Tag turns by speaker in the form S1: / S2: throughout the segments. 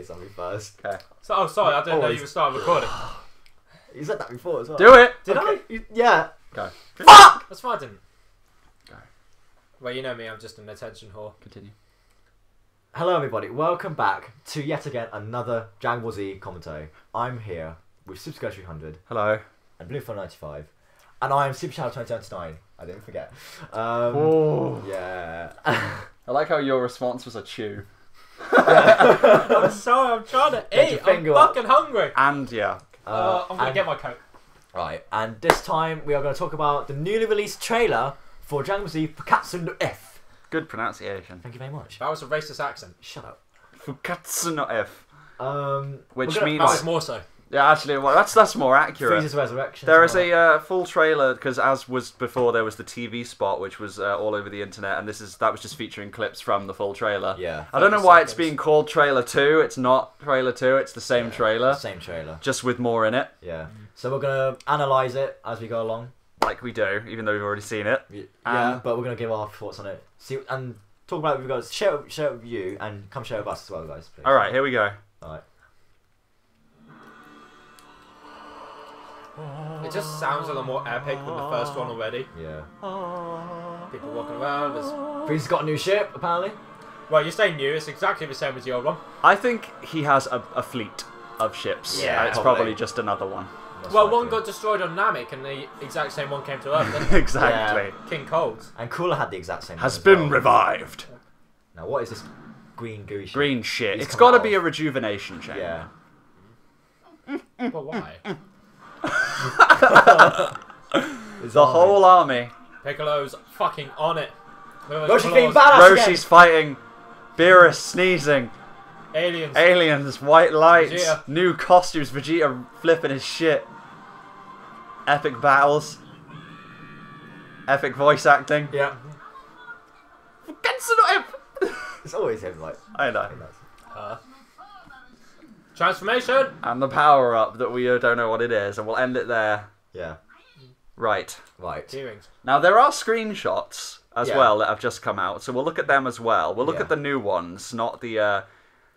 S1: something first.
S2: Okay.
S3: So, oh, sorry, I didn't know you were starting recording.
S1: You said that before as well.
S2: Do it.
S3: Did I?
S1: Yeah.
S2: Go.
S1: Fuck!
S3: That's fine, I didn't.
S2: Go.
S3: Well, you know me, I'm just an attention whore.
S2: Continue.
S1: Hello everybody, welcome back to yet again another Dragon Ball Z commentary. I'm here with Super Sky 300
S2: Hello.
S1: and Blue 95, and I am Super Shadow 2099. I didn't forget.
S2: Oh.
S1: Yeah.
S2: I like how your response was a chew.
S3: I'm sorry, I'm trying to
S1: Get
S3: eat.
S1: your
S3: I'm
S1: finger up.
S3: fucking hungry.
S2: And yeah.
S3: I'm gonna get my coat.
S1: Right, and this time we are going to talk about the newly released trailer for Dragon Ball Z Fukkatsu no F.
S2: Good pronunciation.
S1: Thank you very much.
S3: That was a racist accent.
S1: Shut up.
S2: Fukkatsu no F. Which means...
S3: That was more so.
S2: Yeah, actually, well, that's more accurate.
S1: Frieza's resurrection.
S2: There is a full trailer, because as was before, there was the TV spot, which was all over the internet, and that was just featuring clips from the full trailer.
S1: Yeah.
S2: I don't know why it's being called Trailer 2. It's not Trailer 2, it's the same trailer.
S1: Same trailer.
S2: Just with more in it.
S1: Yeah. So we're going to analyse it as we go along.
S2: Like we do, even though we've already seen it.
S1: Yeah, but we're going to give our thoughts on it. See, and talk about it with you guys. Share it with you, and come share it with us as well, guys. Please.
S2: Alright, here we go.
S1: Alright.
S3: It just sounds a lot more epic than the first one already.
S1: Yeah.
S3: People walking around.
S1: Frieza's got a new ship, apparently.
S3: Well, you're saying new. It's exactly the same as the old one.
S2: I think he has a fleet of ships.
S1: Yeah,
S2: and it's
S1: probably.
S2: probably just another one.
S1: That's
S3: Well,
S1: likely.
S3: one got destroyed on Namek, and the exact same one came to Earth. Didn't it?
S2: Exactly.
S3: King Cold.
S1: And Cooler had the exact same.
S2: Has
S1: one as
S2: been
S1: well.
S2: revived.
S1: Now, what is this green gooey ship?
S2: Green shit.
S1: He's
S2: It's
S1: come
S2: got to
S1: out
S2: be
S1: of-
S2: a rejuvenation chamber.
S1: Yeah.
S3: But why?
S2: The whole army.
S3: Piccolo's fucking on it.
S1: Roshi being badass
S2: Roshi's fighting. Beerus sneezing.
S3: Aliens.
S2: Aliens, white lights,
S3: Vegeta.
S2: new costumes, Vegeta flipping his shit. Epic battles. Epic voice acting.
S1: Yeah.
S2: Fukkatsu no F.
S1: It's always him, like.
S2: I know.
S3: Transformation.
S2: And the power up that we don't know what it is, and we'll end it there.
S1: Yeah.
S2: Right.
S1: Right.
S3: Earrings.
S2: Now there are screenshots as
S1: Yeah.
S2: well that have just come out, so we'll look at them as well. We'll look
S1: Yeah.
S2: at the new ones, not the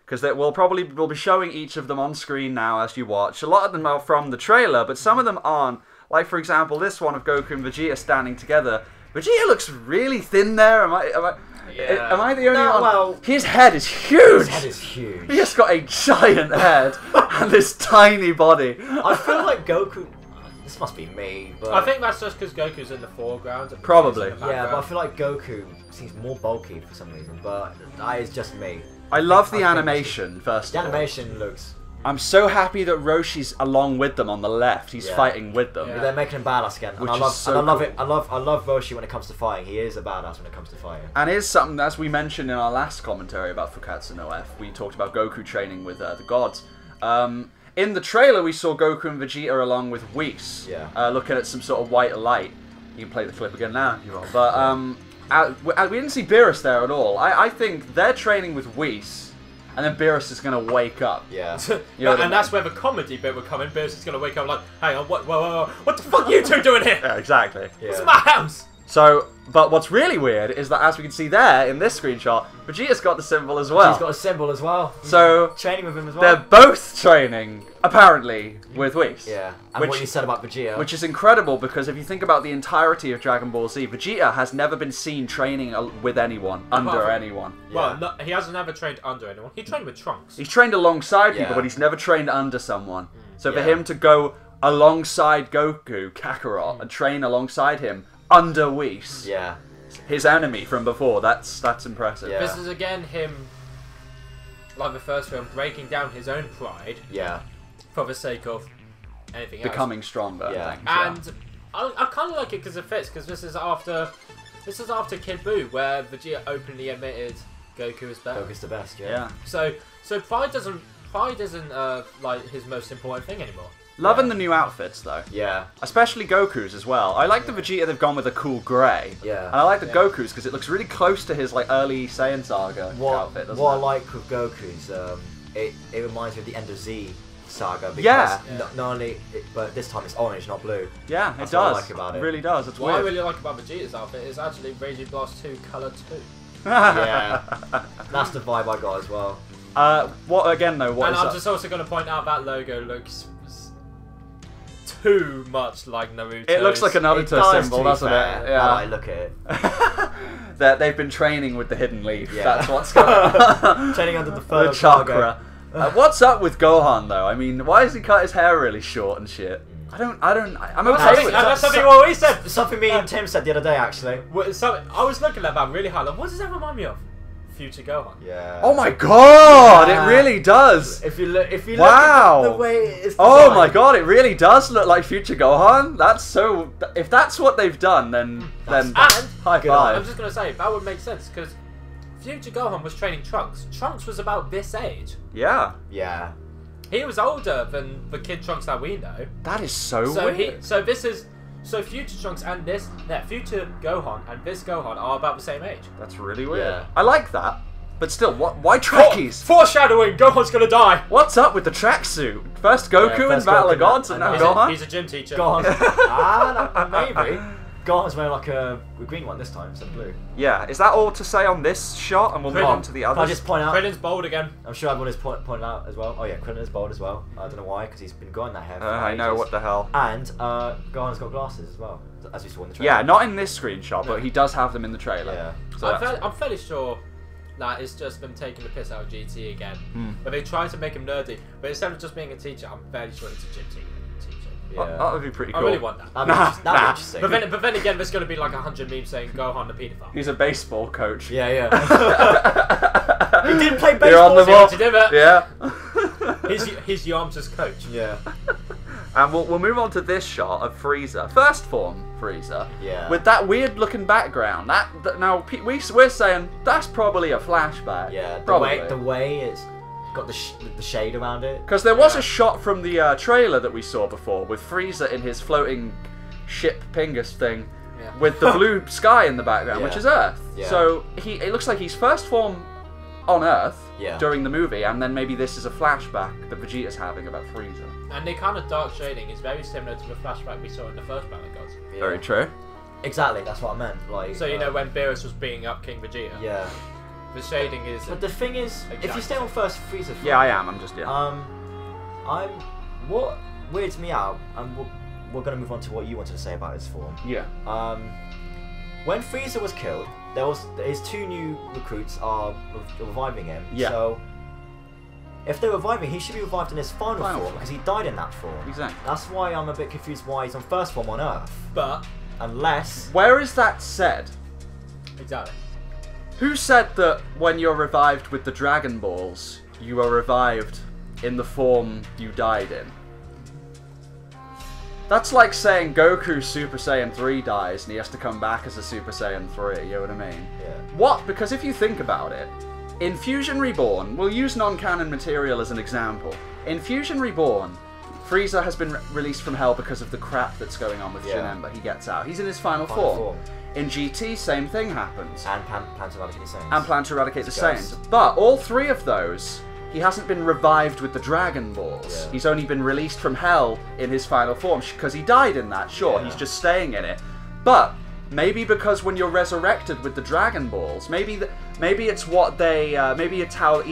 S2: because we'll be showing each of them on screen now as you watch. A lot of them are from the trailer, but some of them aren't. Like for example, this one of Goku and Vegeta standing together. Vegeta looks really thin there. Am I the only
S1: No,
S2: one?
S1: well-
S2: His head is huge.
S1: His head is huge.
S2: He just got a giant head and this tiny body.
S1: I feel like Goku. This must be me, but
S3: I think that's just because Goku's in the foreground. And
S2: Probably.
S3: Vegeta's in the
S1: yeah, but I
S3: background.
S1: feel like Goku seems more bulky for some reason. But that is just me.
S2: I love
S1: I
S2: the
S1: think
S2: animation first.
S1: The
S2: of all.
S1: animation looks.
S2: I'm so happy that Roshi's along with them on the left. He's
S1: Yeah.
S2: fighting with them.
S3: Yeah.
S1: They're making him badass again, and
S2: Which
S1: I
S2: is
S1: love.
S2: so
S1: and I love
S2: cool.
S1: it. I love Roshi when it comes to fighting. He is a badass when it comes to fighting.
S2: And here's something, as we mentioned in our last commentary about Fukkatsu no F, we talked about Goku training with the gods. In the trailer, we saw Goku and Vegeta along with Whis, looking at some sort of white light. You can play the clip again now if you want. But we didn't see Beerus there at all. I think they're training with Whis, and then Beerus is going to wake up.
S1: Yeah.
S2: You know what I
S3: and that's
S2: mean?
S3: where the comedy bit would come in. Beerus is going to wake up like, hang on, what the fuck are you two doing here?
S2: Yeah, exactly.
S1: Yeah.
S3: It's my house.
S2: So, but what's really weird is that as we can see there in this screenshot, Vegeta's got the symbol as well.
S1: He's got a symbol as well.
S2: So
S1: Training with him as
S2: they're
S1: well.
S2: both training, apparently, with Whis.
S1: Yeah. And what you said about Vegeta.
S2: Which is incredible because if you think about the entirety of Dragon Ball Z, Vegeta has never been seen training with anyone, under anyone.
S3: Well, no, he hasn't ever trained under anyone. He trained with Trunks.
S2: He's trained alongside people,
S1: Yeah.
S2: but he's never trained under someone. So for
S1: Yeah.
S2: him to go alongside Goku, Kakarot, and train alongside him under Whis,
S1: Yeah.
S2: his enemy from before, that's impressive.
S1: Yeah.
S3: This is again him, like the first film, breaking down his own pride
S1: Yeah.
S3: for the sake of anything else.
S2: Becoming stronger.
S1: Yeah.
S2: Things, yeah.
S3: And I kind of like it because it fits. Because this is after Kid Buu, where Vegeta openly admitted Goku is better.
S1: Goku's the best. Yeah.
S2: Yeah.
S3: So pride isn't like his most important thing anymore.
S2: Loving the new outfits though.
S1: Yeah.
S2: Especially Goku's as well. I like the Vegeta they've gone with a cool grey.
S1: Yeah.
S2: And I like the Goku's because it looks really close to his like early Saiyan Saga outfit, doesn't
S1: What I
S2: it?
S1: like with Goku's, it reminds me of the End of Z saga. Because
S2: Yeah.
S1: Not only, but this time it's orange, not blue.
S2: Yeah,
S1: That's
S2: it
S1: what I
S2: does.
S1: like about it.
S2: really does. It's
S3: What I
S2: weird.
S3: really like about Vegeta's outfit is actually Raging Blast 2 Color 2.
S1: Yeah. That's the vibe I got as well.
S2: What again though? What
S3: and
S2: is
S3: I'm
S2: that?
S3: just also going to point out that logo looks too much like Naruto.
S2: It looks like a Naruto symbol, doesn't it? Yeah.
S1: Now I look at it.
S2: They've been training with the hidden leaf. Yeah. That's what's going on.
S1: Training under the third
S2: chakra. What's up with Gohan though? I mean, why has he cut his hair really short and shit? I'm okay with that.
S3: That's something what we said.
S1: Something me and Tim said the other day, actually.
S3: So I was looking at that really hard. Like, what does that remind me of? Future Gohan.
S1: Yeah.
S2: Oh my god, it really does.
S1: If you look at the way it's designed.
S2: Oh my god, it really does look like Future Gohan. That's so. If that's what they've done, then high five.
S3: I'm just gonna say that would make sense because Future Gohan was training Trunks. Trunks was about this age.
S2: Yeah.
S1: Yeah.
S3: He was older than the kid Trunks that we know.
S2: That is so weird.
S3: So Future Trunks and Future Gohan and this Gohan are about the same age.
S2: That's really weird.
S1: Yeah.
S2: I like that. But still, why trackies?
S3: Foreshadowing, Gohan's gonna die!
S2: What's up with the tracksuit? First Goku in Battle of Gods and now Gohan?
S3: He's a gym teacher.
S1: Gohan's... maybe. Gohan's wearing like a green one this time instead of blue.
S2: Yeah, is that all to say on this shot? And we'll move on to the others?
S1: Can I just point out...
S3: Krillin's bold again.
S1: I'm sure everyone is pointing out as well. Oh yeah, Krillin is bold as well. I don't know why, because he's been growing that hair for
S2: I know, what the hell.
S1: And Gohan's got glasses as well, as we saw in the trailer.
S2: Yeah, not in this screenshot, but he does have them in the trailer.
S1: Yeah.
S2: So
S3: I'm fairly sure that it's just them taking the piss out of GT again. But they try to make him nerdy, but instead of just being a teacher, I'm fairly sure it's a gym teacher.
S1: Yeah.
S2: That would be pretty cool.
S3: I really want that.
S1: That'd be interesting.
S3: But then again, there's going to be like 100 memes saying Gohan the paedophile.
S2: He's a baseball coach.
S1: Yeah. He didn't play baseball.
S2: You're on the ball.
S3: Yeah. He's Yamcha's coach.
S1: Yeah.
S2: And we'll move on to this shot of Frieza, first form Frieza.
S1: Yeah.
S2: With that weird looking background. Now we're saying that's probably a flashback.
S1: Yeah.
S2: Probably.
S1: The way it's got the shade around it.
S2: Because there was a shot from the trailer that we saw before with Frieza in his floating ship Pingus thing with the blue sky in the background, which is Earth.
S1: Yeah.
S2: So it looks like he's first form on Earth during the movie, and then maybe this is a flashback that Vegeta's having about Frieza.
S3: And the kind of dark shading is very similar to the flashback we saw in the first Battle of Gods.
S1: Yeah.
S2: Very true.
S1: Exactly, that's what I meant. Like,
S3: so you know when Beerus was beating up King Vegeta.
S1: Yeah.
S3: The shading is.
S1: But the thing is, if you stay on first Frieza form,
S2: I am. I'm just
S1: what weirds me out, and we're gonna move on to what you wanted to say about his form.
S2: Yeah.
S1: When Frieza was killed, his two new recruits are reviving him.
S2: Yeah.
S1: So if they're reviving, he should be revived in his final form because he died in that form.
S2: Exactly.
S1: That's why I'm a bit confused why he's on first form on Earth.
S3: But
S1: unless
S2: where is that said?
S3: Exactly.
S2: Who said that when you're revived with the Dragon Balls, you are revived in the form you died in? That's like saying Goku Super Saiyan 3 dies and he has to come back as a Super Saiyan 3, you know what I mean?
S1: Yeah.
S2: What? Because if you think about it, in Fusion Reborn, we'll use non-canon material as an example. In Fusion Reborn, Frieza has been released from Hell because of the crap that's going on with Janemba. He gets out. He's in his final form. In GT, same thing happens.
S1: And plan to eradicate the Saiyans.
S2: And plan to eradicate the Saiyans. But all three of those, he hasn't been revived with the Dragon Balls. Yeah. He's only been released from Hell in his final form, because he died in that, he's just staying in it. But maybe because when you're resurrected with the Dragon Balls, maybe it's what they, maybe it's how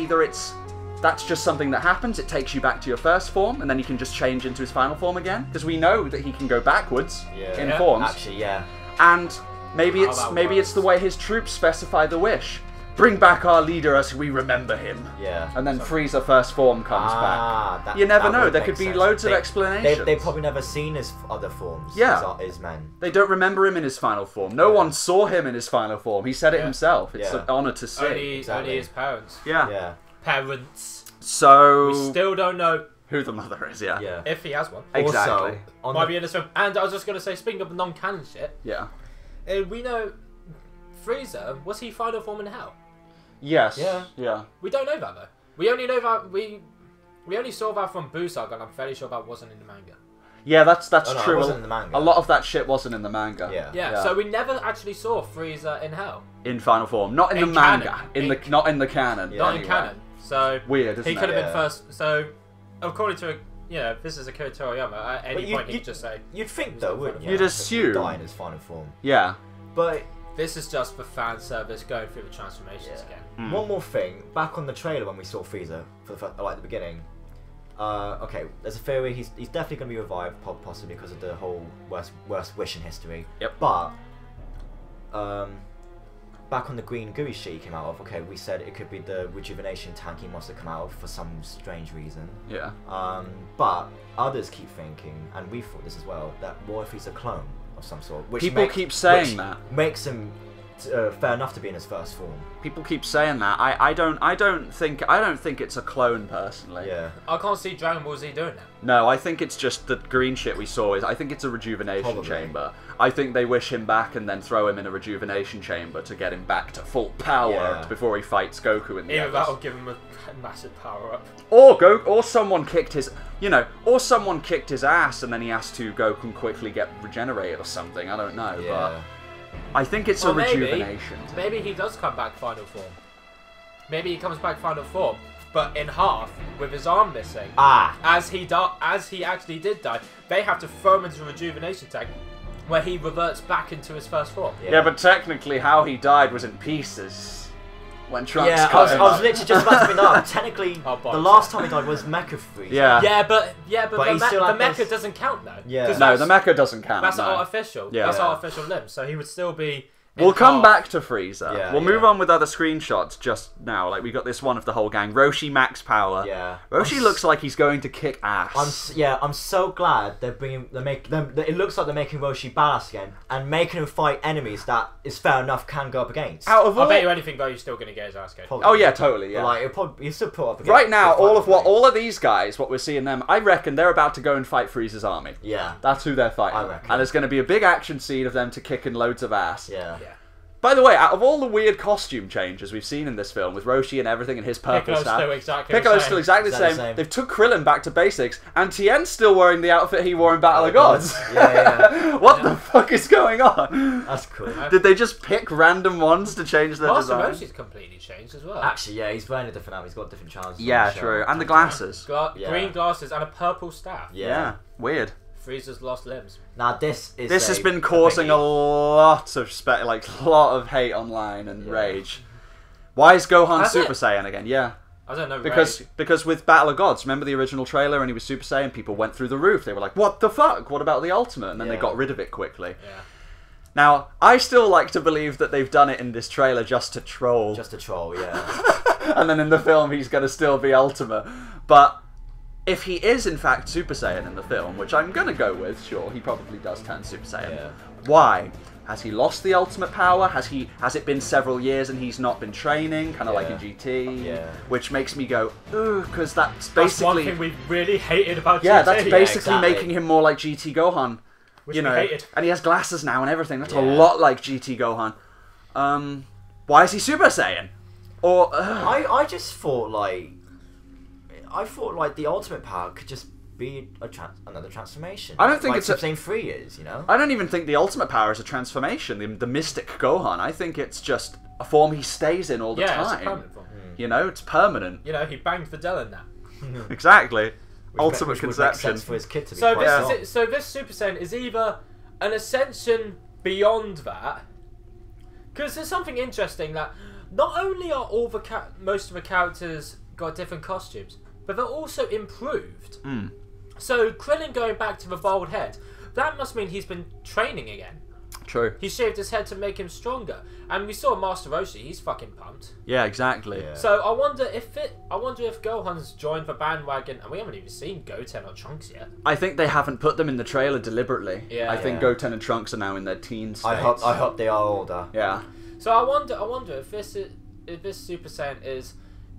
S2: that's just something that happens, it takes you back to your first form, and then you can just change into his final form again. Because we know that he can go backwards in forms.
S1: Actually, yeah.
S2: And maybe it's the way his troops specify the wish. Bring back our leader as we remember him. Yeah. And then Frieza first form comes back. You never know. There could be loads of explanations.
S1: They've probably never seen his other forms. His men.
S2: They don't remember him in his final form. No one saw him in his final form. He said it himself. It's an honour to see.
S3: Only his parents.
S2: Yeah.
S3: Parents.
S2: So
S3: we still don't know
S2: who the mother is. Yeah.
S3: If he has one.
S2: Exactly.
S3: Also, might be in this film. And I was just gonna say, speaking of non-canon shit.
S2: Yeah.
S3: We know Frieza, was he final form in Hell?
S2: Yes.
S1: Yeah.
S3: We don't know that though. We only know that we only saw that from Buu Saga, and I'm fairly sure that wasn't in the manga.
S2: Yeah, that's
S1: no,
S2: true.
S1: It wasn't in the manga.
S2: A lot of that shit wasn't in the manga.
S3: Yeah. So we never actually saw Frieza in Hell.
S2: In final form, not in the manga. Not in the canon.
S3: Not in canon. So
S2: weird. Isn't
S3: he could have been first. So according to this is Akira Toriyama. At any point he could just say.
S1: You'd think though, wouldn't you?
S2: You'd assume.
S1: Die in his final form.
S2: Yeah.
S1: But
S3: this is just for fan service, going through the transformations again.
S1: One more thing, back on the trailer when we saw Frieza for the beginning. Okay, there's a theory he's definitely going to be revived, possibly because of the whole worst wish in history.
S2: Yep.
S1: But back on the green GUI sheet he came out of, okay, we said it could be the rejuvenation tank he must have come out of for some strange reason.
S2: Yeah.
S1: But others keep thinking, and we thought this as well, that what if he's a clone of some sort? Which
S2: People keep saying that.
S1: Makes him fair enough to be in his first form.
S2: People keep saying that. I don't think it's a clone personally.
S1: Yeah.
S3: I can't see Dragon Ball Z doing that.
S2: No, I think it's just the green shit we saw. I think it's a rejuvenation chamber. I think they wish him back and then throw him in a rejuvenation chamber to get him back to full power before he fights Goku in the
S3: Either that or give him a massive power up.
S2: Or someone kicked his, or someone kicked his ass and then he has to Goku quickly get regenerated or something. I don't know, but I think it's a rejuvenation.
S3: Maybe he does come back final form. Maybe he comes back final form, but in half with his arm missing. As he actually did die, they have to throw him into a rejuvenation tank, where he reverts back into his first form.
S2: Yeah, but technically, how he died was in pieces. When Trunks
S1: I was literally just about to bring that up. Technically, the last time he died was Mecha Frieza.
S2: Yeah,
S3: but the Mecha doesn't count though.
S1: Yeah.
S2: No, the Mecha doesn't count.
S3: That's artificial.
S2: Yeah.
S3: That's artificial limbs, so he would still be.
S2: We'll come back to Frieza.
S1: Yeah,
S2: we'll move on with other screenshots just now. Like, we got this one of the whole gang. Roshi max power.
S1: Yeah.
S2: Roshi looks like he's going to kick ass.
S1: I'm so glad it looks like they're making Roshi badass again and making him fight enemies that is fair enough can go up against.
S2: Out of all,
S3: I bet you anything though, you're still going to get his ass kicked.
S1: Probably.
S2: Oh yeah, totally. Yeah.
S1: But, like, you still put up against.
S2: Right now, all of these guys, what we're seeing them, I reckon they're about to go and fight Frieza's army.
S1: Yeah.
S2: That's who they're fighting.
S1: I reckon.
S2: And there's going to be a big action scene of them to kicking loads of ass.
S1: Yeah.
S2: By the way, out of all the weird costume changes we've seen in this film, with Roshi and everything and his purple staff, Piccolo's still exactly the same. They've took Krillin back to basics, and Tien's still wearing the outfit he wore in Battle of Gods. What the fuck is going on?
S1: That's cool.
S2: Did they just pick random ones to change their design?
S3: Master Roshi's completely changed as well.
S1: Actually, yeah, he's wearing a different outfit. He's got different trousers.
S2: Yeah, true. And the glasses.
S3: Green glasses and a purple staff.
S2: Yeah. Weird.
S3: Frieza's lost limbs.
S1: Now this
S2: has been causing a lot of hate online and rage. Why is Gohan Super Saiyan again? Yeah.
S3: I don't know.
S2: Because with Battle of Gods, remember the original trailer and he was Super Saiyan, people went through the roof. They were like, "What the fuck? What about the ultimate?" And then they got rid of it quickly.
S3: Yeah.
S2: Now, I still like to believe that they've done it in this trailer just to troll.
S1: Just to troll, yeah.
S2: And then in the film he's going to still be ultimate. But if he is in fact Super Saiyan in the film, which I'm going to go with, sure, he probably does turn Super Saiyan.
S1: Yeah.
S2: Why? Has he lost the ultimate power? Has it been several years and he's not been training, kind of like in GT?
S1: Yeah.
S2: Which makes me go, ooh, because that's basically...
S3: That's one thing we really hated about GT.
S2: Yeah, that's basically making him more like GT Gohan.
S3: Which we hated.
S2: And he has glasses now and everything. That's a lot like GT Gohan. Why is he Super Saiyan? Or...
S1: I just thought, like... the ultimate power could just be another transformation.
S2: I don't think it's
S1: the same 3 years, you know?
S2: I don't even think the ultimate power is a transformation. The mystic Gohan. I think it's just a form he stays in all the time.
S3: Yeah, it's a permanent form.
S2: You know, it's permanent.
S3: You know, he banged Videl in that.
S2: Exactly.
S1: Which would make sense for his kid to be
S3: so this Super Saiyan is either an ascension beyond that, because there's something interesting that not only are all most of the characters got different costumes, but they're also improved. So Krillin going back to the bald head, that must mean he's been training again.
S2: True.
S3: He shaved his head to make him stronger, and we saw Master Roshi. He's fucking pumped.
S2: Yeah, exactly.
S3: Yeah. So I wonder if Gohan's joined the bandwagon, and we haven't even seen Goten or Trunks yet.
S2: I think they haven't put them in the trailer deliberately.
S3: Yeah.
S2: I think Goten and Trunks are now in their teen states.
S1: I hope they are older.
S2: Yeah.
S3: So I wonder if this Super Saiyan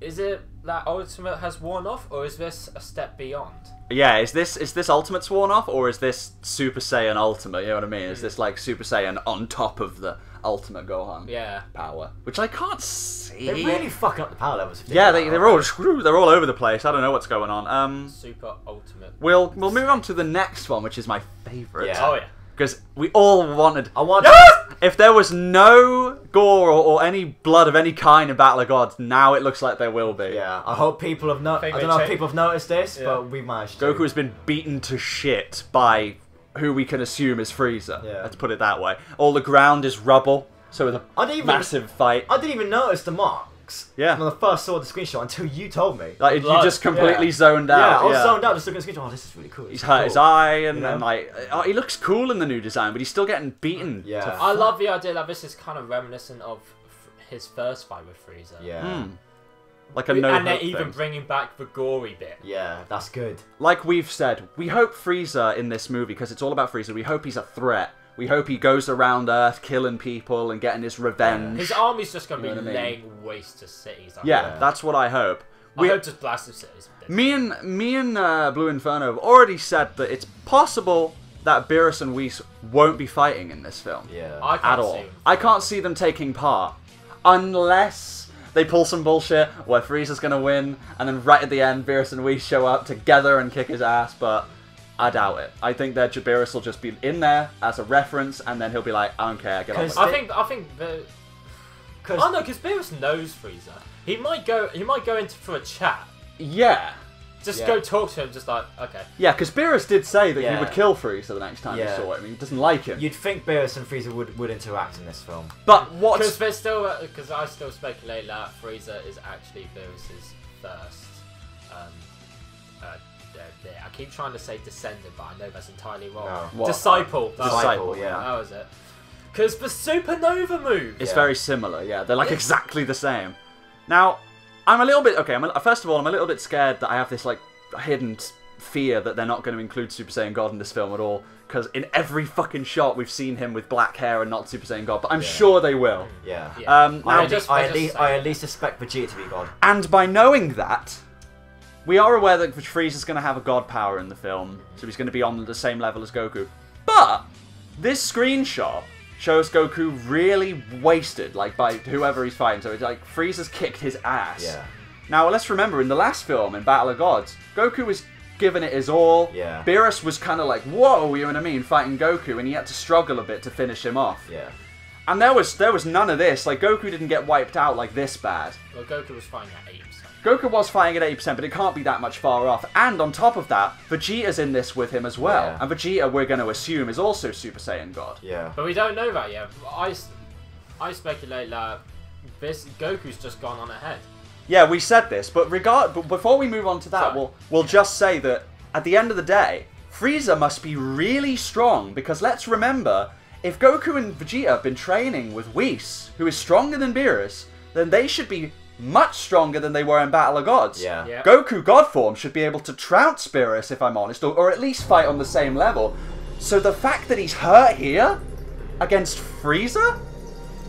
S3: is it that Ultimate has worn off, or is this a step beyond?
S2: Yeah, is this Ultimate sworn off, or is this Super Saiyan Ultimate? You know what I mean? Is this like Super Saiyan on top of the Ultimate Gohan power? Which I can't see.
S1: They're really fucking up the power levels.
S2: They're all screwed. They're all over the place. I don't know what's going on.
S3: Super Ultimate.
S2: We'll move on to the next one, which is my favourite.
S1: Yeah.
S3: Oh yeah.
S2: Because we all wanted...
S1: Yes!
S2: If there was no gore or any blood of any kind in Battle of Gods, now it looks like there will be.
S1: Yeah, I hope people have I don't know if people have noticed this, but we managed to.
S2: Goku has been beaten to shit by who we can assume is Frieza.
S1: Yeah.
S2: Let's put it that way. All the ground is rubble. So with a massive fight.
S1: I didn't even notice the marks.
S2: Yeah.
S1: When I first saw the screenshot until you told me.
S2: Like, you just completely zoned out.
S1: Yeah, I was zoned out just looking at the screenshot. Oh, this is really cool.
S2: He's hurt his eye, and then, like, he looks cool in the new design, but he's still getting beaten.
S1: Yeah.
S3: I love the idea that this is kind of reminiscent of his first fight with Frieza.
S1: Yeah.
S2: Like a no.
S3: And they're even bringing back the gory bit.
S1: Yeah, that's good.
S2: Like we've said, we hope Frieza in this movie, because it's all about Frieza, we hope he's a threat. We hope he goes around Earth killing people and getting his revenge.
S3: His army's just going to be laying waste to cities.
S2: That's what I hope.
S3: I hope just blasted cities.
S2: Me and Blue Inferno have already said that it's possible that Beerus and Whis won't be fighting in this film.
S1: Yeah.
S2: At all. I can't see them taking part. Unless they pull some bullshit where Frieza's going to win, and then right at the end, Beerus and Whis show up together and kick his ass, but I doubt it. I think that Beerus will just be in there as a reference, and then he'll be like, I don't care, get on with it.
S3: I think oh no, because Beerus knows Frieza. He might go into for a chat.
S2: Yeah.
S3: Just go talk to him, just like, okay.
S2: Yeah, because Beerus did say that he would kill Frieza the next time he saw him. He doesn't like him.
S1: You'd think Beerus and Frieza would interact in this film.
S2: But what?
S3: Because I still speculate that Frieza is actually Beerus's first. I keep trying to say descendant, but I know that's entirely wrong.
S1: No.
S3: Disciple.
S2: Disciple,
S1: yeah.
S3: That was it. Because the supernova move.
S2: It's very similar, yeah. They're like exactly the same. Now, I'm a little bit... Okay, first of all, I'm a little bit scared that I have this, like, hidden fear that they're not going to include Super Saiyan God in this film at all. Because in every fucking shot, we've seen him with black hair and not Super Saiyan God. But I'm sure they will.
S1: Yeah.
S3: I
S1: at least suspect Vegeta to be God.
S2: And by knowing that, we are aware that Frieza's going to have a God power in the film. So he's going to be on the same level as Goku. But this screenshot shows Goku really wasted, like, by whoever he's fighting. So it's like Frieza's kicked his ass.
S1: Yeah.
S2: Now, let's remember, in the last film, in Battle of Gods, Goku was giving it his all.
S1: Yeah.
S2: Beerus was kind of like, whoa, you know what I mean, fighting Goku, and he had to struggle a bit to finish him off.
S1: Yeah.
S2: And there was none of this. Like, Goku didn't get wiped out like this bad.
S3: Well, Goku was fighting at 80%.
S2: Goku was fighting at 80%, but it can't be that much far off. And on top of that, Vegeta's in this with him as well.
S1: Yeah.
S2: And Vegeta, we're going to assume, is also Super Saiyan God.
S1: Yeah.
S3: But we don't know that yet. I speculate that this Goku's just gone on ahead.
S2: Yeah, we said this, but before we move on to that, we'll just say that at the end of the day, Frieza must be really strong, because let's remember, if Goku and Vegeta have been training with Whis, who is stronger than Beerus, then they should be much stronger than they were in Battle of Gods.
S1: Yeah.
S3: Yep.
S2: Goku God form should be able to trounce Beerus, if I'm honest, or at least fight on the same level. So the fact that he's hurt here against Frieza?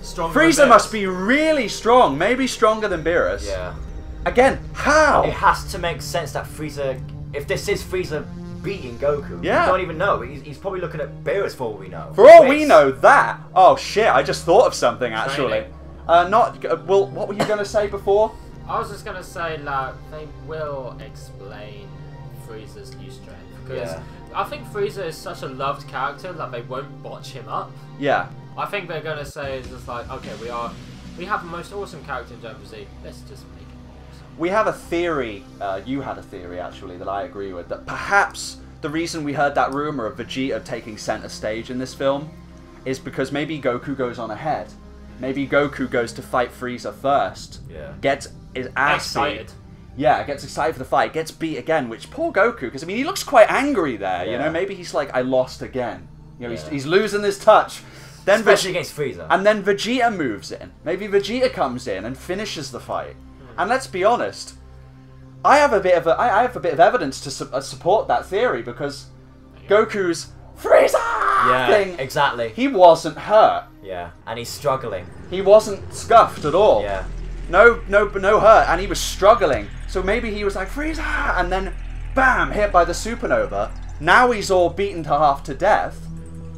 S2: Frieza must be really strong, maybe stronger than Beerus.
S1: Yeah.
S2: Again, how?
S1: It has to make sense that Frieza, if this is Frieza beating Goku,
S2: yeah.
S1: we don't even know. He's probably looking at Beerus for all we know.
S2: For all we know, that. Oh shit! I just thought of something actually. Well, what were you gonna say before?
S3: I was just gonna say that they will explain Frieza's new strength, because I think Frieza is such a loved character that they won't botch him up.
S2: Yeah.
S3: I think they're gonna say just like, okay, we have the most awesome character in Dragon Ball Z. Let's just make it awesome.
S2: We have a theory. You had a theory actually that I agree with. That perhaps the reason we heard that rumor of Vegeta taking center stage in this film is because maybe Goku goes on ahead. Maybe Goku goes to fight Frieza first.
S1: Yeah.
S2: Gets his ass beat. Yeah, gets excited for the fight. Gets beat again. Which poor Goku, because I mean he looks quite angry there.
S1: Yeah.
S2: You know, maybe he's like, I lost again. You know, he's losing his touch. Then
S1: Especially against Frieza.
S2: And then Vegeta moves in. Maybe Vegeta comes in and finishes the fight. And let's be honest, I have a bit of evidence to support that theory, because Goku's Frieza thing.
S1: Exactly.
S2: He wasn't hurt.
S1: Yeah, and he's struggling.
S2: He wasn't scuffed at all.
S1: Yeah.
S2: No hurt, and he was struggling. So maybe he was like Frieza, and then bam, hit by the supernova. Now he's all beaten to half to death.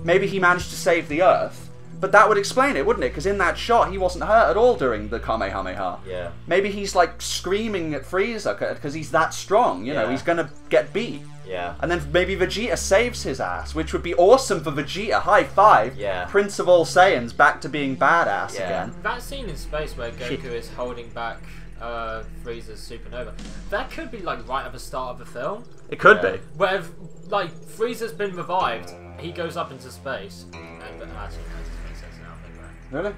S2: Maybe he managed to save the Earth. But that would explain it, wouldn't it? Because in that shot, he wasn't hurt at all during the Kamehameha.
S1: Yeah.
S2: Maybe he's like screaming at Frieza because he's that strong, you know, he's gonna get beat.
S1: Yeah.
S2: And then maybe Vegeta saves his ass, which would be awesome for Vegeta. High five.
S1: Yeah.
S2: Prince of all Saiyans back to being badass again.
S3: That scene in space where Goku is holding back Frieza's supernova, that could be like right at the start of the film.
S2: It could be.
S3: Where like Frieza's been revived, he goes up into space, and actually that doesn't make sense now.
S2: Really?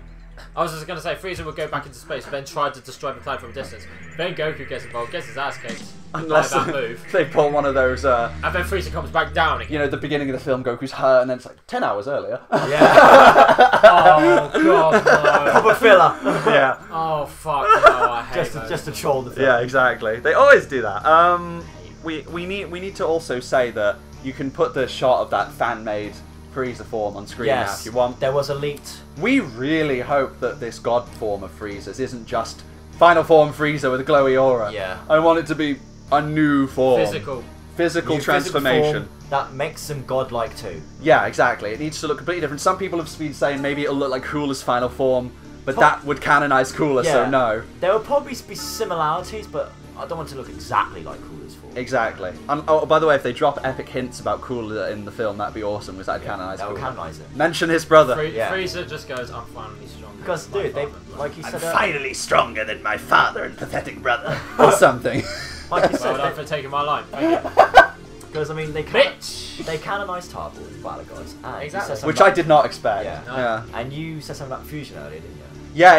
S3: I was just going to say, Frieza would go back into space, then try to destroy the planet from a distance. Then Goku gets involved, gets his ass kicked.
S2: Unless
S3: by that move.
S2: they pull one of those...
S3: and then Frieza comes back down again.
S2: You know, at the beginning of the film, Goku's hurt, and then it's like 10 hours earlier.
S1: Yeah.
S3: Oh, God, no.
S1: Proper filler.
S2: Yeah.
S3: Oh, fuck no, I hate
S1: Just to troll the film.
S2: Yeah, exactly. They always do that. We need to also say that you can put the shot of that fan-made Frieza form on screen now if you want.
S1: There was a leaked...
S2: We really hope that this god form of Frieza's isn't just final form Frieza with a glowy aura.
S1: Yeah.
S2: I want it to be a new form. Physical transformation.
S1: Form that makes him godlike too.
S2: Yeah, exactly. It needs to look completely different. Some people have been saying maybe it'll look like Coola's final form, but that would canonize Coola, so no.
S1: There will probably be similarities, but I don't want it to look exactly like Coola's form.
S2: Exactly. Oh, by the way, if they drop epic hints about Coola in the film, that'd be awesome, because that'd canonize Coola.
S1: That would canonize it.
S2: Mention his brother.
S3: Frieza just goes, I'm finally strong.
S1: Because, dude, like you said...
S2: I'm finally stronger than my father and pathetic brother. Or something.
S1: Like you said...
S3: Well done for taking my line. Thank you.
S1: Because, I mean, they canonized Tarble in Battle of Gods.
S3: Exactly.
S2: Which I did not expect.
S1: Yeah.
S3: No.
S2: Yeah.
S1: And you said something about fusion earlier, didn't you?
S2: Yeah,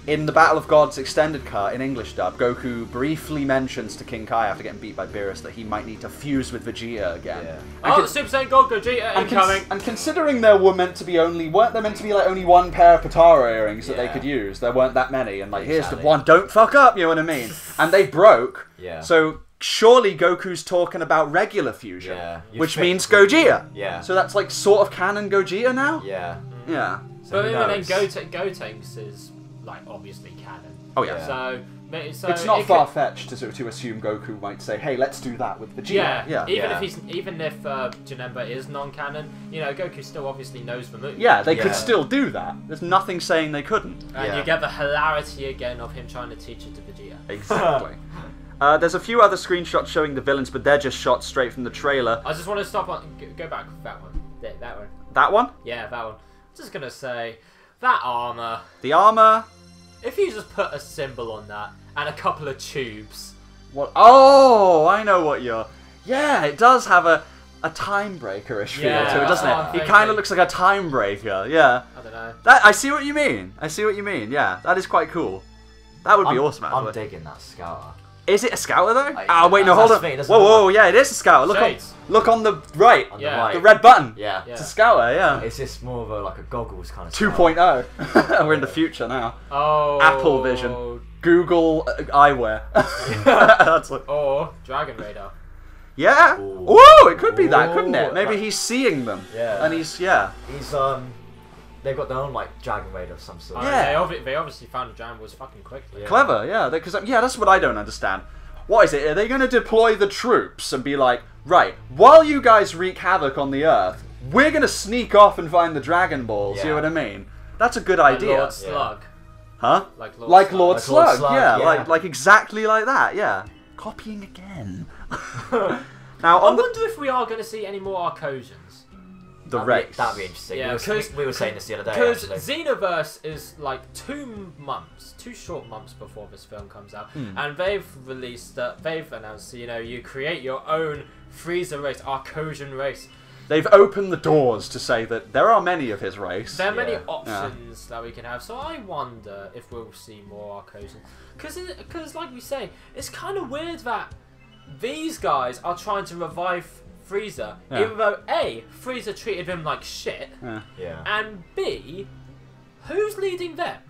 S2: in the Battle of Gods extended cut in English dub, Goku briefly mentions to King Kai after getting beat by Beerus that he might need to fuse with Vegeta again.
S1: Yeah.
S3: The Super Saiyan God Gogeta incoming.
S2: And considering there weren't there meant to be like only one pair of Potara earrings that they could use? There weren't that many, and like here's the one. Don't fuck up, you know what I mean? And they broke.
S1: Yeah.
S2: So surely Goku's talking about regular fusion, which means Gogeta.
S1: Yeah.
S2: So that's like sort of canon Gogeta now.
S1: Yeah.
S2: Yeah.
S3: But then Gotenks is like obviously canon.
S2: Oh yeah.
S3: So
S2: it's not far fetched to assume Goku might say, "Hey, let's do that with Vegeta."
S3: Yeah. Even if Janemba is non-canon, you know, Goku still obviously knows the move.
S2: Yeah, they could still do that. There's nothing saying they couldn't.
S3: And you get the hilarity again of him trying to teach it to Vegeta.
S2: Exactly. There's a few other screenshots showing the villains, but they're just shots straight from the trailer.
S3: I just want to stop on. Go back. That one. That one.
S2: That one?
S3: Yeah, that one. Just gonna say, that armor.
S2: The armor.
S3: If you just put a symbol on that and a couple of tubes.
S2: What? Oh, I know what you're. Yeah, it does have a time breaker-ish feel to it, doesn't it? It kind of looks like a time breaker. Yeah.
S3: I don't know.
S2: I see what you mean. Yeah, that is quite cool. That would be awesome.
S1: I'm digging that Scouter.
S2: Is it a Scouter though? Wait, no, hold on. Whoa, yeah, it is a Scouter. Look on the right.
S1: On the right.
S2: The red button.
S1: Yeah.
S2: It's a Scouter, yeah.
S1: It's just more of like a goggles kind of
S2: 2.0. We're in the future now.
S3: Oh.
S2: Apple Vision. Google eyewear. That's like...
S3: Or Dragon Radar.
S2: Yeah. Ooh, it could be that, couldn't it? Maybe he's seeing them.
S1: Yeah.
S2: And he's
S1: they've got their own like Dragon Raid of some sort.
S3: Yeah. They obviously found the Dragon Balls fucking quickly.
S1: Yeah.
S2: Clever, yeah. Because that's what I don't understand. What is it? Are they going to deploy the troops and be like, right, while you guys wreak havoc on the Earth, we're going to sneak off and find the Dragon Balls? You know what I mean? That's a good idea.
S3: Lord Slug.
S2: Huh?
S3: Like
S2: Lord Slug, yeah. Like exactly like that, yeah. Copying again. Now,
S3: I wonder if we are going to see any more Arcosians.
S2: The race.
S1: That'd be interesting.
S3: Yeah,
S1: we were saying this the other day.
S3: Because Xenoverse is like 2 short months before this film comes out, and they've announced, you know, you create your own Frieza race, Arcosian race.
S2: They've opened the doors to say that there are many of his race.
S3: There are many options that we can have, so I wonder if we'll see more Arcosians. Because like we say, it's kind of weird that these guys are trying to revive Frieza, even though A, Frieza treated him like shit, and B, who's leading them?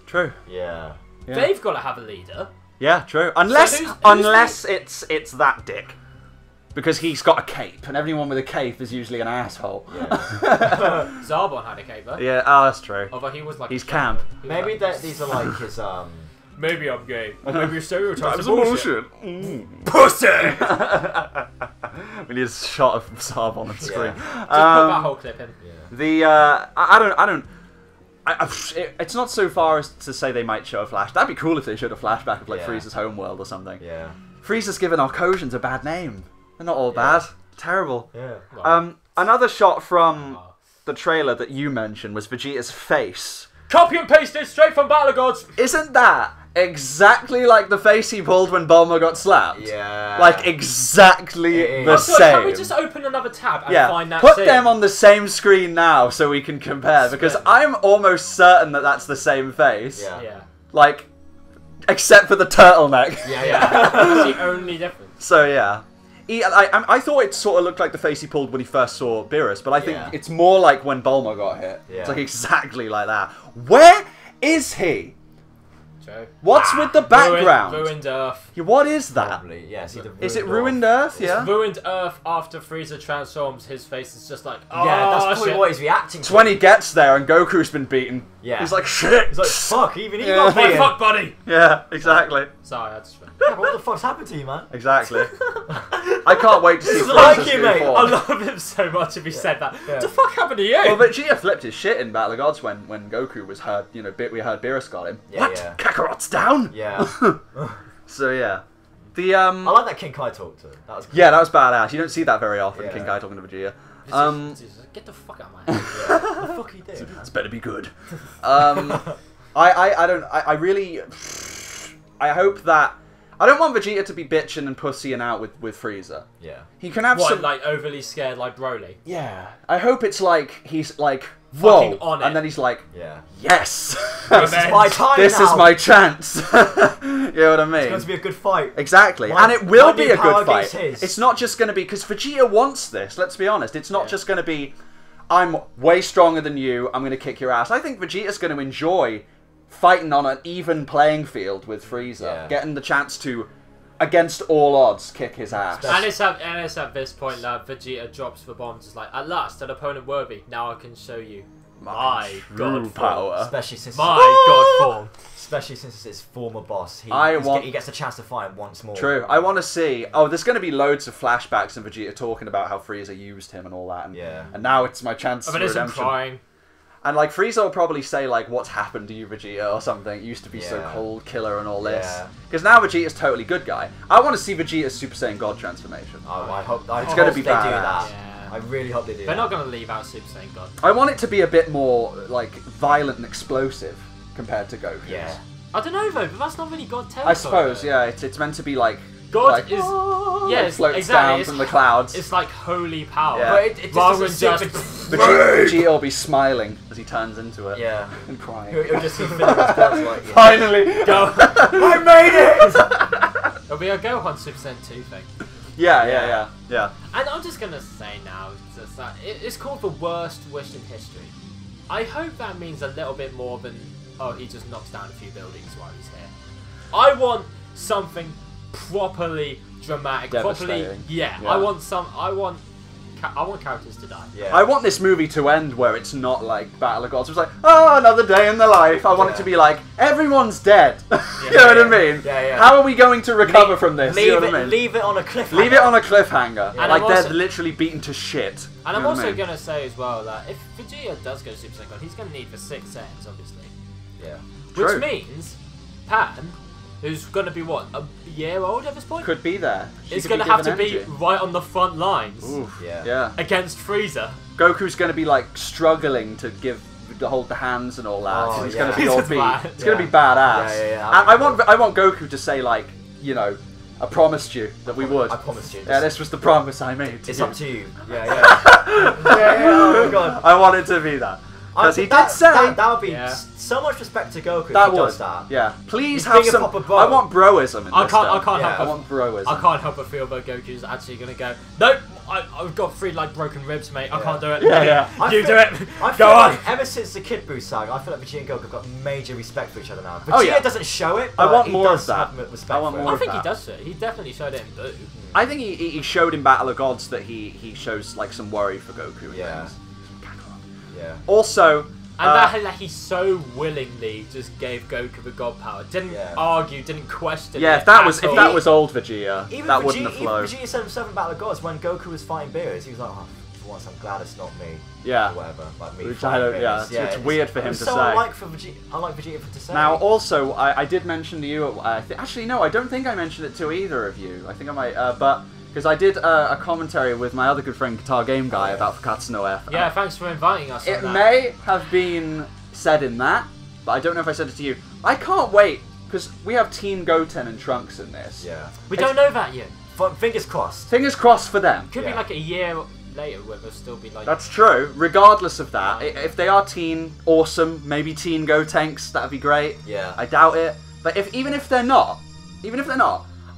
S2: True.
S1: Yeah.
S3: They've got to have a leader.
S2: Yeah, true. Unless it's that dick. Because he's got a cape, and everyone with a cape is usually an asshole.
S1: Yeah.
S3: Zarbon had a cape, though.
S2: Yeah, that's true.
S3: Although he was like...
S2: He's camp.
S1: Maybe these are like his...
S3: Maybe I'm gay. Or maybe your stereotypes
S2: are
S3: are bullshit.
S2: Pussy! We need a shot of Saab on the screen.
S3: Just put that whole clip in.
S2: It's not so far as to say they might show a flash. That'd be cool if they showed a flashback of like Frieza's homeworld or something.
S1: Yeah.
S2: Frieza's given Arcosians a bad name. They're not all bad. Terrible.
S1: Yeah.
S3: Well,
S2: another shot from the trailer that you mentioned was Vegeta's face.
S3: Copy and pasted straight from Battle of Gods.
S2: Isn't that exactly like the face he pulled when Bulma got slapped.
S1: Yeah.
S2: Like, exactly the
S3: Also,
S2: same.
S3: can we just open another tab and
S2: Yeah,
S3: find that
S2: put
S3: scene?
S2: them on the same screen now so we can compare, because I'm almost certain that that's the same face.
S3: Yeah.
S2: Like, except for the turtleneck.
S3: Yeah. That's the only difference.
S2: So, yeah. I thought it sort of looked like the face he pulled when he first saw Beerus, but I think it's more like when Bulma got hit.
S1: Yeah.
S2: It's like exactly like that. Where is he?
S3: True.
S2: What's with the background?
S3: Ruined Earth.
S2: Yeah, what is that?
S1: Probably. Yeah, see the
S2: Is it Ruined Earth? Yeah.
S3: It's ruined Earth after Frieza transforms. His face is just like, oh,
S1: yeah, that's probably
S3: shit.
S1: what he's reacting to.
S2: It's when he gets there and Goku's been beaten.
S1: Yeah.
S2: He's like, shit.
S1: He's like, fuck, even he
S2: Yeah.
S1: got
S3: My
S1: beaten.
S3: fuck buddy.
S2: Yeah, exactly.
S3: Sorry, I just.
S1: Yeah, what the fuck's happened to you, man?
S2: Exactly. I can't wait to see
S1: It's
S2: Frieza's
S1: like you,
S2: new
S1: mate.
S2: form.
S3: I love him so much if he said that.
S1: Yeah.
S3: What the fuck happened to you?
S2: Well, Vegeta flipped his shit in Battle of Gods when Goku was hurt. You know, we heard Beerus got him.
S1: Yeah,
S2: What?
S1: yeah.
S2: Kakarot's down?
S1: Yeah.
S2: So yeah, the
S1: I like that King Kai talk to him. That was cool.
S2: yeah, that was badass. You don't see that very often.
S1: Yeah.
S2: King Kai talking to Vegeta.
S3: Get the fuck out of my head.
S1: Yeah. What the fuck he did?
S2: This better be good. I really, I hope that. I don't want Vegeta to be bitching and pussying out with Frieza.
S1: Yeah.
S2: He can have
S3: What,
S2: some.
S3: like overly scared like Broly?
S2: Yeah. I hope it's like he's like, whoa,
S3: Fucking on it.
S2: and then he's like,
S1: Yeah.
S2: yes,
S1: This is my time
S2: this
S1: now.
S2: is my chance. You know what I mean?
S1: It's going to be a good fight.
S2: Exactly,
S1: My-
S2: and it will
S1: my
S2: be
S1: new
S2: a
S1: power
S2: good fight.
S1: against his.
S2: It's not just going to be because Vegeta wants this. Let's be honest. It's not
S1: Yeah.
S2: just going to be, I'm way stronger than you. I'm going to kick your ass. I think Vegeta's going to enjoy fighting on an even playing field with Frieza,
S1: Yeah.
S2: getting the chance to, against all odds, kick his ass.
S3: And it's at this point that Vegeta drops the bombs. It's like, at last, an opponent worthy. Now I can show you my
S2: true
S3: god
S2: power.
S3: form.
S1: Especially since
S3: My god form.
S1: especially since it's his former boss. He gets a chance to fight him once more.
S2: True. I want to see. Oh, there's going to be loads of flashbacks and Vegeta talking about how Frieza used him and all that. And,
S1: Yeah.
S2: And now it's my chance
S3: I
S2: for
S3: mean, isn't
S2: redemption.
S3: crying.
S2: And like Frieza will probably say like, "What's happened to you, Vegeta?" or something. You used to be so
S1: Yeah.
S2: cold, killer, and all this.
S1: Yeah.
S2: Because now Vegeta's totally good guy. I want to see Vegeta's Super Saiyan God transformation.
S1: I hope
S2: It's
S1: hope
S2: gonna be
S1: they do
S2: badass.
S1: that.
S3: Yeah.
S1: I really hope they do
S3: They're
S1: that.
S3: not going to leave out Super Saiyan God.
S2: I want it to be a bit more like violent and explosive compared to Goku's.
S1: Yeah.
S3: I don't know though, but that's not really God territory.
S2: I suppose.
S3: though.
S2: Yeah. It's meant to be like
S3: God
S2: like,
S3: is
S2: it
S3: it's
S2: floats
S3: exactly.
S2: down from the clouds.
S3: It's like holy power.
S2: Yeah.
S1: But it just
S3: Rather
S1: doesn't
S3: than
S1: seem
S3: just
S1: to-
S2: Vegeta will be smiling as he turns into it.
S1: Yeah.
S2: And crying.
S1: It'll just be filling his guts like, yeah.
S2: Finally,
S3: Go.
S1: I made it!
S3: It'll be a Gohan Super Saiyan 2 thing.
S2: Yeah.
S3: And I'm just gonna say now, just that it's called the worst wish in history. I hope that means a little bit more than, oh, he just knocks down a few buildings while he's here. I want something properly dramatic, properly.
S2: Devastating.
S3: Yeah,
S2: Yeah.
S3: I want characters to die.
S1: Yeah.
S2: I want this movie to end where it's not like Battle of Gods. It's like, oh, another day in the life. I want it to be like, everyone's dead. You know what I mean?
S1: Yeah, yeah.
S2: How are we going to recover from this?
S1: Leave
S2: You know
S1: it,
S2: what I mean?
S1: leave it on a cliffhanger.
S2: Leave it on a cliffhanger.
S3: And
S2: Like
S3: I'm
S2: they're
S3: also-
S2: literally beaten to shit.
S3: And
S2: You
S3: I'm
S2: know what I
S3: also
S2: mean?
S3: gonna say as well that if Vegeta does go Super Saiyan God, he's gonna need the 6 Saiyans, obviously.
S1: Yeah.
S2: True.
S3: Which means Pan, who's gonna be what, a year old at this point,
S2: Could be there. She
S3: is
S2: could
S3: gonna have to
S2: given
S3: be
S2: energy.
S3: right on the front lines
S2: Oof.
S1: Yeah.
S2: Yeah.
S3: against Frieza.
S2: Goku's going to be like struggling to hold the hands and all that.
S1: Oh,
S2: So he's
S1: yeah.
S2: going to be
S3: He's
S2: all
S3: just
S2: beat.
S3: mad.
S2: It's going to
S1: Yeah.
S2: be badass.
S1: Yeah.
S2: And I want Goku to say like, you know, I promised you that we would.
S1: I promised you.
S2: Yeah, this was the promise I made to
S1: It's
S2: you.
S1: up to you. Yeah. Yeah, oh my god.
S2: I want it to be that. Because he did
S1: that,
S2: say
S1: that would be
S3: Yeah.
S1: so much respect to Goku
S2: that
S1: if he
S2: would.
S1: does that.
S2: Yeah. Please
S1: He's
S2: have
S1: being a
S2: some.
S1: proper bro.
S2: I want broism in
S3: I
S2: this
S3: can't
S2: stuff.
S3: help
S1: Yeah.
S2: I want broism.
S3: I can't help but feel that Goku's actually gonna go, nope, I've got 3 like broken ribs, mate. I
S1: Yeah.
S3: can't do it.
S2: Yeah.
S3: You do it.
S1: I
S3: Go
S1: feel
S3: on.
S1: like ever since the Kid Buu saga, I feel like Vegeta and Goku have got major respect for each other now. Vegeta
S2: Oh, yeah.
S1: doesn't show it,
S2: I
S1: but
S2: want
S1: he
S2: more
S1: does
S2: of that.
S1: have respect
S2: I want
S1: for
S2: more
S1: it.
S3: I think he
S2: that.
S3: does it. He definitely showed it in Boo.
S2: I think he showed in Battle of Gods that he shows like some worry for Goku. And
S1: Yeah.
S2: things.
S1: Yeah.
S2: Also.
S3: And that he so willingly just gave Goku the god power. Didn't
S1: Yeah.
S3: argue, didn't question
S2: Yeah,
S3: it
S2: if that
S3: at
S2: was
S3: all.
S2: old Vegeta,
S1: Even
S2: that
S1: Vegeta,
S2: wouldn't have flowed.
S1: Even Vegeta said himself in Battle of Gods when Goku was fighting Beerus, he was like, oh, for once I'm glad it's not me.
S2: Yeah.
S1: Or whatever. Like me
S2: Which
S1: fighting
S2: I don't- yeah,
S1: Beerus.
S2: it's weird for him
S1: it's
S2: to
S1: so
S2: say.
S1: Unlike Vegeta to say.
S2: Now, also, I did mention to you. Actually, no, I don't think I mentioned it to either of you. I think I might, but because I did a commentary with my other good friend Guitar Game Guy about Fukkatsu no F.
S3: Yeah, thanks for inviting us
S2: It
S3: on that.
S2: may have been said in that, but I don't know if I said it to you. I can't wait because we have Teen Goten and Trunks in this.
S1: Yeah.
S3: We don't know that yet.
S1: Fingers crossed.
S2: Fingers crossed for them.
S3: Could be like a year later where they'll still be like...
S2: That's true. Regardless of that, if they are teen, awesome. Maybe Teen Gotenks, that'd be great.
S1: Yeah.
S2: I doubt it. But even if they're not,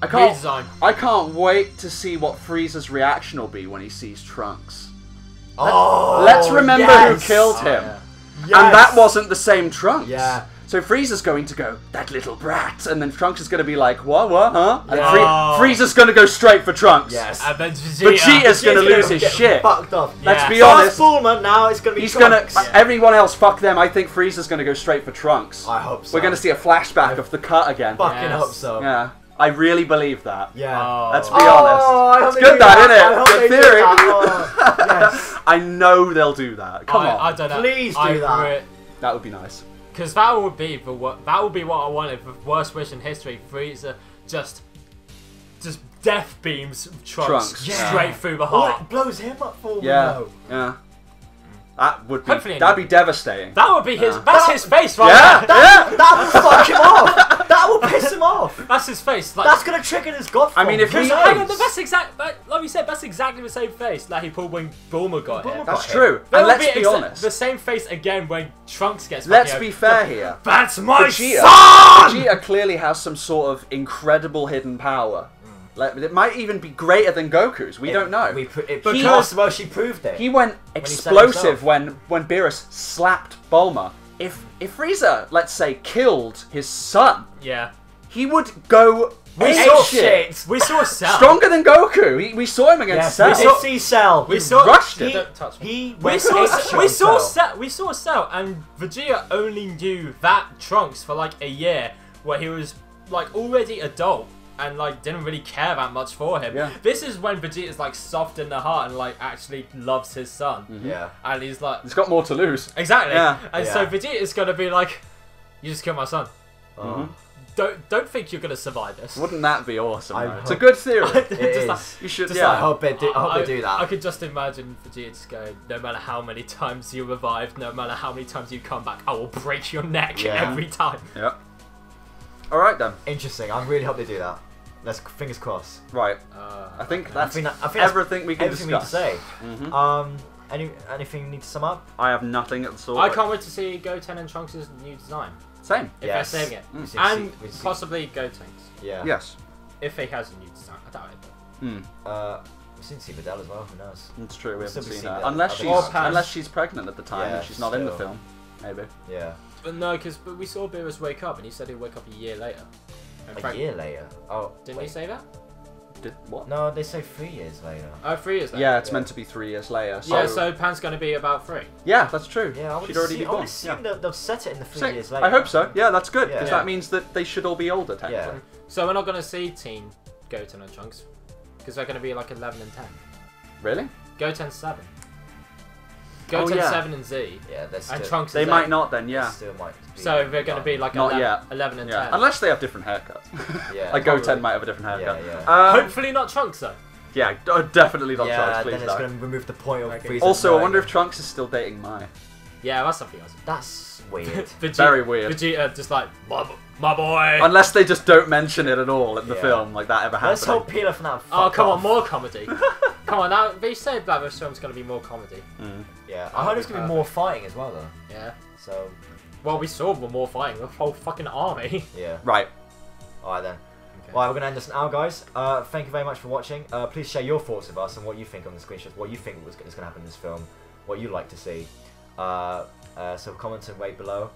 S2: I can't wait to see what Frieza's reaction will be when he sees Trunks.
S1: Oh,
S2: Let's remember who killed him.
S1: Yes.
S2: And that wasn't the same Trunks.
S1: Yeah.
S2: So Frieza's going to go, that little brat, and then Trunks is going to be like, what, huh? And Frieza's going to go straight for Trunks.
S1: Yes.
S3: And then
S2: Vegeta's going to lose his shit.
S1: Fucked up.
S2: Let's be honest.
S1: Transformer, now it's going to be Trunks.
S2: Everyone else, fuck them. I think Frieza's going to go straight for Trunks.
S1: I hope so.
S2: We're going to see a flashback of the cut again.
S1: Fucking hope so.
S2: Yeah. I really believe that.
S1: Yeah.
S2: Let's be honest. It's good that, isn't it? Good theory.
S1: Yes.
S2: I know they'll do that. Come on.
S3: I don't know.
S1: Please do that.
S2: That would be nice.
S3: Because that would be what I wanted. The worst wish in history. Frieza just death beams Trunks straight through the heart.
S1: It blows him up for
S2: Yeah. That would be. That'd be devastating.
S3: That would be his. That's his face, right?
S2: Yeah.
S1: That will fuck him off. That will piss him off.
S3: That's his face. Like,
S1: that's gonna trigger his god form.
S2: I mean, if he
S3: that's like we said, that's exactly the same face that he pulled when Bulma got hit.
S2: That's true. And let's be honest,
S3: the same face again when Trunks gets.
S2: Let's be fair here.
S3: That's my son.
S2: Vegeta clearly has some sort of incredible hidden power. It might even be greater than Goku's. We don't know.
S1: Because she proved it.
S2: He went explosive when Beerus slapped Bulma. If Frieza, let's say, killed his son, he would go.
S3: We saw Cell.
S2: Stronger than Goku. We saw him against Cell.
S1: We did see Cell.
S2: We rushed it.
S3: Don't touch me.
S1: We saw
S3: Cell, and Vegeta only knew that Trunks for like a year, where he was like already adult. And like didn't really care that much for him.
S2: Yeah.
S3: This is when Vegeta's like soft in the heart and like actually loves his son.
S1: Yeah.
S3: And he's like,
S2: he's got more to lose.
S3: Exactly.
S2: Yeah.
S3: And so Vegeta's gonna be like, you just killed my son. Don't think you're gonna survive this.
S2: Wouldn't that be awesome? It's a good theory. You should.
S1: I hope they do that.
S3: I could just imagine Vegeta just going, no matter how many times you revive, no matter how many times you come back, I will break your neck every time.
S2: Yep. All right then.
S1: Interesting. I really hope they do that. Let's fingers crossed.
S2: Right. I think that's everything we can discuss.
S1: Everything we need to say. Anything you need to sum up?
S2: I have nothing at the sort.
S3: I can't wait to see Goten and Trunks' new design.
S2: Same.
S3: If they're saving it. And possibly Gotenks.
S1: Yeah.
S2: Yes.
S3: If he has a new design. I doubt it.
S1: But... we've seen Videl as well, who knows?
S2: It's true, we haven't seen her. Unless she's pregnant at the time and she's not in the film. Maybe.
S1: Yeah.
S3: But no, because we saw Beerus wake up and he said he'd wake up a year later.
S1: A year later? Oh.
S3: Didn't he say that?
S2: Did what?
S1: No, they say 3 years later.
S3: Oh, 3 years later?
S2: Yeah, it's meant to be 3 years later. So...
S3: Yeah, so Pan's going to be about 3.
S2: Yeah, that's true.
S1: Yeah,
S2: she'd already be born.
S1: I would assume they'll set it in the 3 years later.
S2: I hope so. Yeah, that's good, because that means that they should all be older, technically.
S3: So we're not going to see Teen Goten and Trunks, because they're going to be like 11 and 10.
S2: Really?
S3: Goten's 7. Goten's 7 and Z.
S1: Yeah, they're still...
S3: And Trunks
S2: They
S3: is
S2: might
S3: 8.
S2: not then, yeah.
S1: They still might be
S3: so they're going to be like 11 and 10.
S2: Unless they have different haircuts.
S1: Yeah.
S2: Like Goten might have a different haircut.
S1: Yeah.
S3: Hopefully not Trunks, though.
S2: Yeah, definitely not Trunks, please.
S1: Then it's going to remove the point of Frieza.
S2: Also, I wonder if Trunks is still dating Mai.
S3: Yeah, that's something else.
S1: That's weird.
S2: Very weird.
S3: Vegeta just like, my boy.
S2: Unless they just don't mention it at all in the film, like that ever happened.
S1: Let's hope Peter from that.
S3: Oh, come on, more comedy. Come on, now they said that this film's going to be more comedy.
S1: Yeah, I heard it's going to be more fighting as well, though.
S3: Yeah.
S1: So.
S3: Well, we saw more fighting, the whole fucking army.
S1: Yeah.
S2: Right.
S1: Alright then. Okay. Right, we're going to end this now, guys. Thank you very much for watching. Please share your thoughts with us and what you think on the screenshots, what you think is going to happen in this film, what you'd like to see. So comment and rate below,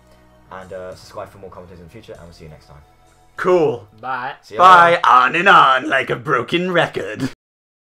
S1: and subscribe for more commentaries in the future, and we'll see you next time.
S2: Cool.
S3: Bye.
S2: Bye. On and on like a broken record.